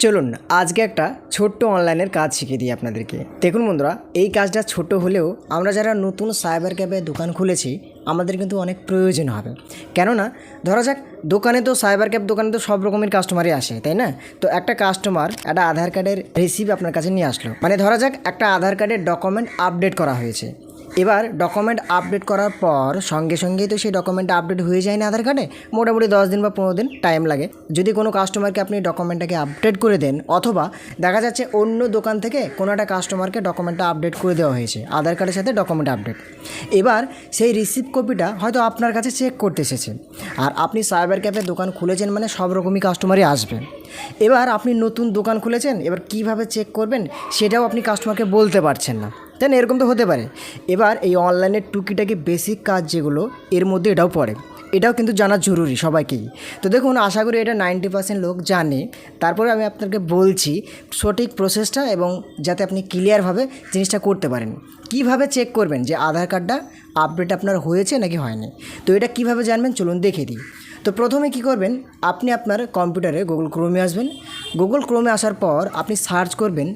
চলুন আজকে একটা ছোট্ট অনলাইনের কাজ শিখিয়ে দিই আপনাদেরকে। দেখুন বন্ধুরা, এই কাজটা ছোট হলেও আমরা যারা নতুন সাইবার ক্যাফে দোকান খুলেছি আমাদের কিন্তু অনেক প্রয়োজন হবে। কেননা ধরা যাক দোকানে তো সাইবার ক্যাফ দোকানে তো সব রকমের কাস্টমারই আসে, তাই না? তো একটা কাস্টমার একটা আধার কার্ডের রিসিভ আপনার কাছে নিয়ে আসলো, মানে ধরা যাক একটা আধার কার্ডের ডকুমেন্ট আপডেট করা হয়েছে। এবার ডকুমেন্ট আপডেট করার পর সঙ্গে সঙ্গেই তো সেই ডকুমেন্টটা আপডেট হয়ে যায় না আধার কার্ডে, মোটামুটি 10 দিন বা 15 দিন টাইম লাগে। যদি কোনো কাস্টমারকে আপনি ডকুমেন্টটাকে আপডেট করে দেন, অথবা দেখা যাচ্ছে অন্য দোকান থেকে কোনো একটা কাস্টমারকে ডকুমেন্টটা আপডেট করে দেওয়া হয়েছে আধার কার্ডের সাথে ডকুমেন্ট আপডেট, এবার সেই রিসিপ্ট কপিটা হয়তো আপনার কাছে চেক করতে এসেছে। আর আপনি সাইবার ক্যাফে দোকান খুলেছেন মানে সব রকমই কাস্টমারই আসবে। এবার আপনি নতুন দোকান খুলেছেন, এবার কিভাবে চেক করবেন সেটাও আপনি কাস্টমারকে বলতে পারছেন না, তাই না? এরকম তো হতে পারে। এবার এই অনলাইনের টুকিটাকি বেসিক কাজ যেগুলো, এর মধ্যে এটাও পড়ে, এটাও কিন্তু জানা জরুরি সবাইকেই। তো দেখুন, আশা করি এটা 90% লোক জানে। তারপরে আমি আপনাকে বলছি সঠিক প্রসেসটা, এবং যাতে আপনি ক্লিয়ারভাবে জিনিসটা করতে পারেন। কিভাবে চেক করবেন যে আধার কার্ডটা আপডেট আপনার হয়েছে নাকি হয়নি, তো এটা কিভাবে জানবেন চলুন দেখে দিই। তো প্রথমে কি করবেন, আপনি আপনার কম্পিউটারে গুগল ক্রোমে আসবেন। গুগল ক্রোমে আসার পর আপনি সার্চ করবেন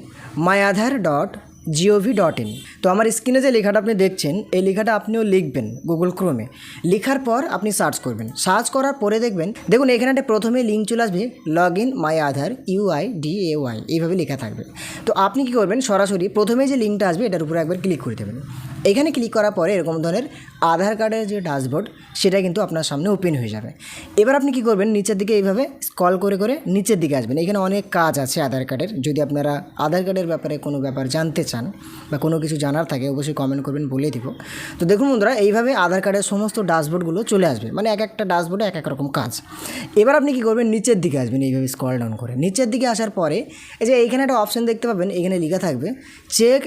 myAadhar.gov.in। তো আমার স্ক্রিনে যে লেখাটা আপনি দেখছেন, এই লেখাটা আপনিও লিখবেন গুগল ক্রোমে। লেখার পর আপনি সার্চ করবেন। সার্চ করার পরে দেখুন এখানে একটা প্রথমে লিঙ্ক চলে আসবে, log in my Aadhaar UIDAY, এইভাবে লেখা থাকবে। তো আপনি কি করবেন, সরাসরি প্রথমে যে লিঙ্কটা আসবে এটার উপরে একবার ক্লিক করে দেবেন। এখানে ক্লিক করার পরে এরকম ধরনের আধার কার্ডের যে ড্যাশবোর্ড সেটা কিন্তু আপনার সামনে ওপেন হয়ে যাবে। এবার আপনি কি করবেন, নিচের দিকে এইভাবে স্ক্রল করে করে নিচের দিকে আসবেন। এখানে অনেক কাজ আছে আধার কার্ডের। যদি আপনারা আধার কার্ডের ব্যাপারে কোনো ব্যাপার জানতে চান বা কোনো কিছু জানার থাকে অবশ্যই কমেন্ট করবেন, বলে দিব। তো দেখুন বন্ধুরা, এইভাবে আধার কার্ডের সমস্ত ড্যাশবোর্ডগুলো চলে আসবে, মানে এক একটা ড্যাশবোর্ডে এক এক রকম কাজ। এবার আপনি কি করবেন, নিচের দিকে আসবেন, এইভাবে স্ক্রল ডাউন করে নিচের দিকে আসার পরে এই যে এইখানে একটা অপশান দেখতে পাবেন, এখানে লেখা থাকবে check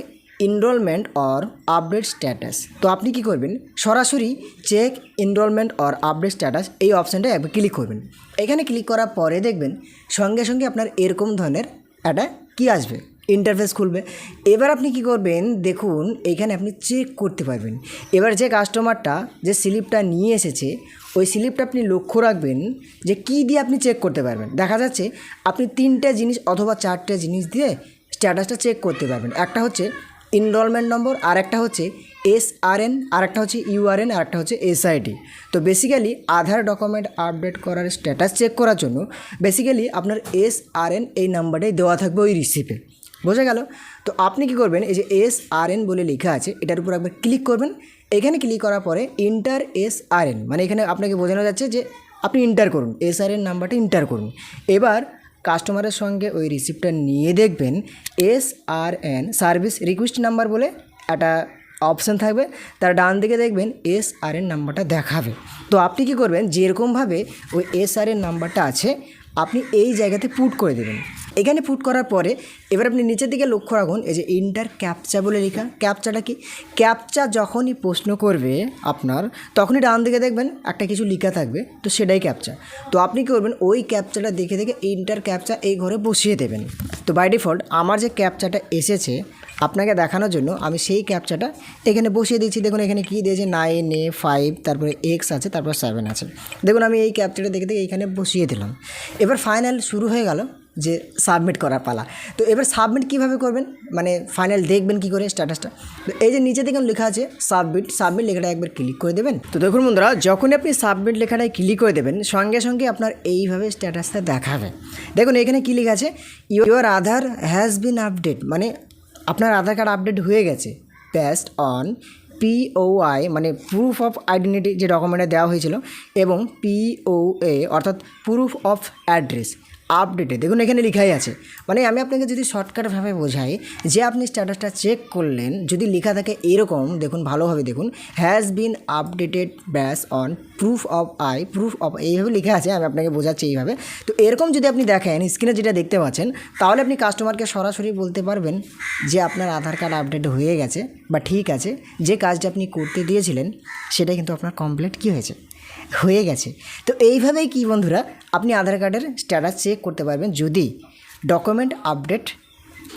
enrollment or update status. তো আপনি কি করবেন, সরাসরি check enrollment or update status এই অপশানটা একবার ক্লিক করবেন। এখানে ক্লিক করার পরে দেখবেন সঙ্গে সঙ্গে আপনার এরকম ধরনের একটা কি আসবে, ইন্টারফেস খুলবে। এবার আপনি কি করবেন, দেখুন এইখানে আপনি চেক করতে পারবেন। এবার যে কাস্টমারটা যে স্লিপটা নিয়ে এসেছে ওই স্লিপটা আপনি লক্ষ্য রাখবেন যে কী দিয়ে আপনি চেক করতে পারবেন। দেখা যাচ্ছে আপনি 3টে জিনিস অথবা 4টে জিনিস দিয়ে স্ট্যাটাসটা চেক করতে পারবেন। একটা হচ্ছে এনরোলমেন্ট নম্বর, আর একটা হচ্ছে SRN, আর একটা হচ্ছে URN, আর একটা হচ্ছে SID। তো বেসিক্যালি আধার ডকুমেন্ট আপডেট করার স্ট্যাটাস চেক করার জন্য বেসিক্যালি আপনার SRN এই নাম্বারটাই দেওয়া থাকবে ওই রিসিপে, বোঝা গেল? তো আপনি কি করবেন, এই যে SRN বলে লেখা আছে এটার উপর একবার ক্লিক করবেন। এখানে ক্লিক করার পরে ইন্টার SRN, মানে এখানে আপনাকে বোঝানো যাচ্ছে যে আপনি ইন্টার করুন, SRN নাম্বারটা ইন্টার করুন। এবার কাস্টমারের সঙ্গে ওই রিসিপ্টটা নিয়ে দেখবেন SRN সার্ভিস রিকোয়েস্ট নাম্বার বলে একটা অপশান থাকবে, তার ডান দিকে দেখবেন SRN নাম্বারটা দেখাবে। তো আপনি কি করবেন, যেরকমভাবে ওই SRN নাম্বারটা আছে আপনি এই জায়গাতে পুট করে দেবেন। এখানে পুট করার পরে এবার আপনি নিচের দিকে লক্ষ্য রাখুন, এই যে ইন্টার ক্যাপচা বলে লেখা। ক্যাপচাটা কি, ক্যাপচা যখনই প্রশ্ন করবে আপনার তখনই ডান দিকে দেখবেন একটা কিছু লেখা থাকবে, তো সেটাই ক্যাপচা। তো আপনি কী করবেন, ওই ক্যাপচাটা দেখে দেখে ইন্টার ক্যাপচা এই ঘরে বসিয়ে দেবেন। তো বাই ডিফল্ট আমার যে ক্যাপচাটা এসেছে আপনাকে দেখানোর জন্য আমি সেই ক্যাপচাটা এখানে বসিয়ে দিচ্ছি। দেখুন এখানে কী দিয়েছে 9A5, তারপরে X আছে, তারপর 7 আছে। দেখুন আমি এই ক্যাপচাটা দেখে দেখে এইখানে বসিয়ে দিলাম। এবার ফাইনাল শুরু হয়ে গেল যে সাবমিট করার পালা। তো এবার সাবমিট কিভাবে করবেন, মানে ফাইনাল দেখবেন কি করে স্ট্যাটাসটা। তো এই যে নিচে দেখুন লেখা আছে সাবমিট, সাবমিট লেখাটা একবার ক্লিক করে দেবেন। তো দেখুন বন্ধুরা, যখনই আপনি সাবমিট লেখাটায় ক্লিক করে দেবেন সঙ্গে সঙ্গে আপনার এইভাবে স্ট্যাটাসটা দেখাবে। দেখুন এখানে কী লেখা আছে, your Aadhaar has been update, মানে আপনার আধার কার্ড আপডেট হয়ে গেছে বেসড অন POI, মানে প্রুফ অফ আইডেন্টিটি যে ডকুমেন্টে দেওয়া হয়েছিল, এবং POA অর্থাৎ প্রুফ অফ অ্যাড্রেস আপডেটে। দেখুন এখানে লেখাই আছে, মানে আমি আপনাকে যদি শর্টকাটভাবে বোঝাই যে আপনি স্ট্যাটাসটা চেক করলেন, যদি লেখা থাকে এরকম, দেখুন ভালোভাবে দেখুন, হ্যাজ বিন আপডেটেড ব্যাস অন প্রুফ অফ এইভাবে লেখা আছে, আমি আপনাকে বোঝাচ্ছি এইভাবে। তো এরকম যদি আপনি দেখেন স্ক্রিনে যেটা দেখতে পাচ্ছেন, তাহলে আপনি কাস্টমারকে সরাসরি বলতে পারবেন যে আপনার আধার কার্ড আপডেট হয়ে গেছে বা ঠিক আছে, যে কাজটা আপনি করতে দিয়েছিলেন সেটা কিন্তু আপনার কমপ্লিট হয়ে গেছে। তো এইভাবেই কি বন্ধুরা আপনি আধার কার্ডের স্ট্যাটাস চেক করতে পারবেন যদি ডকুমেন্ট আপডেট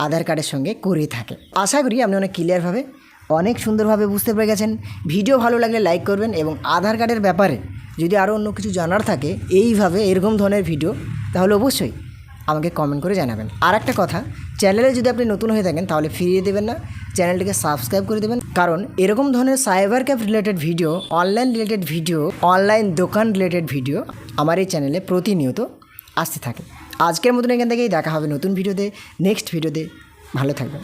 আধার কার্ডের সঙ্গে করে থাকে। আশা করি আপনি অনেক ক্লিয়ারভাবে অনেক সুন্দরভাবে বুঝতে পেরে গেছেন। ভিডিও ভালো লাগলে লাইক করবেন, এবং আধার কার্ডের ব্যাপারে যদি আরও অন্য কিছু জানার থাকে এইভাবে এরকম ধরনের ভিডিও, তাহলে অবশ্যই আমাকে কমেন্ট করে জানাবেন। আর একটা কথা, চ্যানেলে যদি আপনি নতুন হয়ে থাকেন তাহলে ফিরিয়ে দেবেন না, চ্যানেলটিকে সাবস্ক্রাইব করে দেবেন, কারণ এরকম ধরনের cyber cafe related video, online related video, online দোকান রিলেটেড ভিডিও আমার এই চ্যানেলে প্রতিনিয়ত আসতে থাকে। আজকের মতন এখান থেকেই দেখা হবে নতুন ভিডিওতে, নেক্সট ভিডিওতে। ভালো থাকবেন।